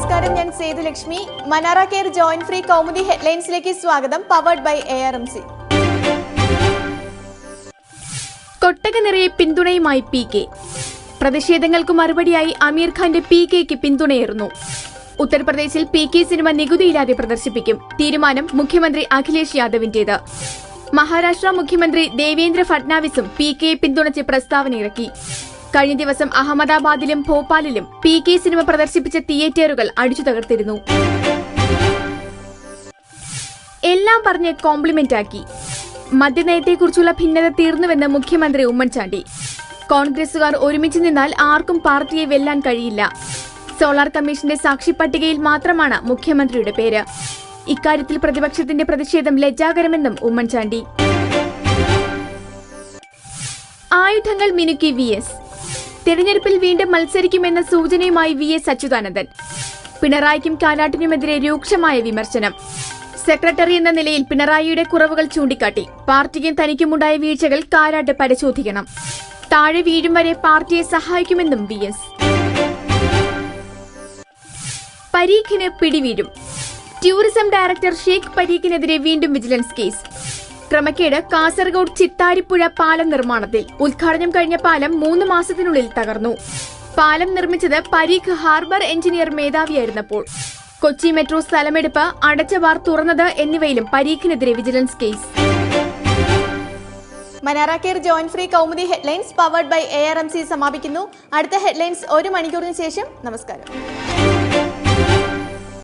നമസ്കാരം, ഞാൻ സേതുലക്ഷ്മി. മനാറ കെയർ ജോയിന്റ് ഫ്രീ കൗമുദി ഹെഡ്ലൈൻസിലേക്ക് സ്വാഗതം. Powered by ARMC. കൊട്ടക നിറയെ പിന്തുണയുമായി PK. പ്രതിഷേധങ്ങൾക്ക് മറുപടിയായി അമീർ ഖാന്റെ PKക്ക് പിന്തുണയേറുന്നു. ഉത്തർപ്രദേശിൽ PK സിനിമ നികുതിയില്ലാതെ പ്രദർശിപ്പിക്കും. തീരുമാനം മുഖ്യമന്ത്രി അഖിലേഷ് യാദവിന്റേത്. മഹാരാഷ്ട്ര മുഖ്യമന്ത്രി ദേവേന്ദ്ര ഫഡ്നാവിസും PKയെ പിന്തുണച്ച് പ്രസ്താവനയിറക്കി. കഴിഞ്ഞ ദിവസം അഹമ്മദാബാദിലും ഭോപ്പാലിലും PK സിനിമ പ്രദർശിപ്പിച്ച തിയേറ്ററുകൾ അടിച്ചു തകർത്തിരുന്നു. എല്ലാം പറഞ്ഞ് കോംപ്ലിമെന്റാക്കി. മദ്യനയത്തെക്കുറിച്ചുള്ള ഭിന്നത തീർന്നുവെന്ന് മുഖ്യമന്ത്രി ഉമ്മൻചാണ്ടി. കോൺഗ്രസുകാർ ഒരുമിച്ച് നിന്നാൽ ആർക്കും പാർട്ടിയെ വെല്ലാൻ കഴിയില്ല. സോളാർ കമ്മീഷന്റെ സാക്ഷി പട്ടികയിൽ മാത്രമാണ് മുഖ്യമന്ത്രിയുടെ പേര്. ഇക്കാര്യത്തിൽ പ്രതിപക്ഷത്തിന്റെ പ്രതിഷേധം ലജ്ജാകരമെന്നും ഉമ്മൻചാണ്ടി. ആയുധങ്ങൾ മിനുക്കി VS. തെരഞ്ഞെടുപ്പിൽ വീണ്ടും മത്സരിക്കുമെന്ന സൂചനയുമായി VS അച്യുതാനന്ദൻ. പിണറായിക്കും കാരാട്ടിനുമെതിരെ രൂക്ഷമായ വിമർശനം. സെക്രട്ടറി എന്ന നിലയിൽ പിണറായിയുടെ കുറവുകൾ ചൂണ്ടിക്കാട്ടി. പാർട്ടിക്കും തനിക്കുമുണ്ടായ വീഴ്ചകൾ കാരാട്ട് പരിശോധിക്കണം. താഴെ വീഴും വരെ പാർട്ടിയെ സഹായിക്കുമെന്നും VS. പരീഖിന് പിടിവീഴും. ടൂറിസം ഡയറക്ടർ ഷേഖ് പരീഖിനെതിരെ വീണ്ടും വിജിലൻസ് കേസ്. ക്രമക്കേട് കാസർഗോഡ് ചിത്താരിപ്പുഴ പാലം നിർമ്മാണത്തിൽ. ഉദ്ഘാടനം കഴിഞ്ഞ പാലം 3 മാസത്തിനുള്ളിൽ തകർന്നു. പാലം നിർമ്മിച്ചത് പരീഖ് ഹാർബർ എഞ്ചിനീയർ മേധാവിയായിരുന്നപ്പോൾ. കൊച്ചി മെട്രോ സ്ഥലമെടുപ്പ്, അടച്ച ബാർ തുറന്നത് എന്നിവയിലും പരീഖിനെതിരെ vigilance case. Manara care joint free Kaumudi headlines powered by ARMC സമാപിക്കുന്നു. അടുത്ത ഹെഡ്ലൈൻസ് 1 മണിക്കൂറിന് ശേഷം. നമസ്കാരം.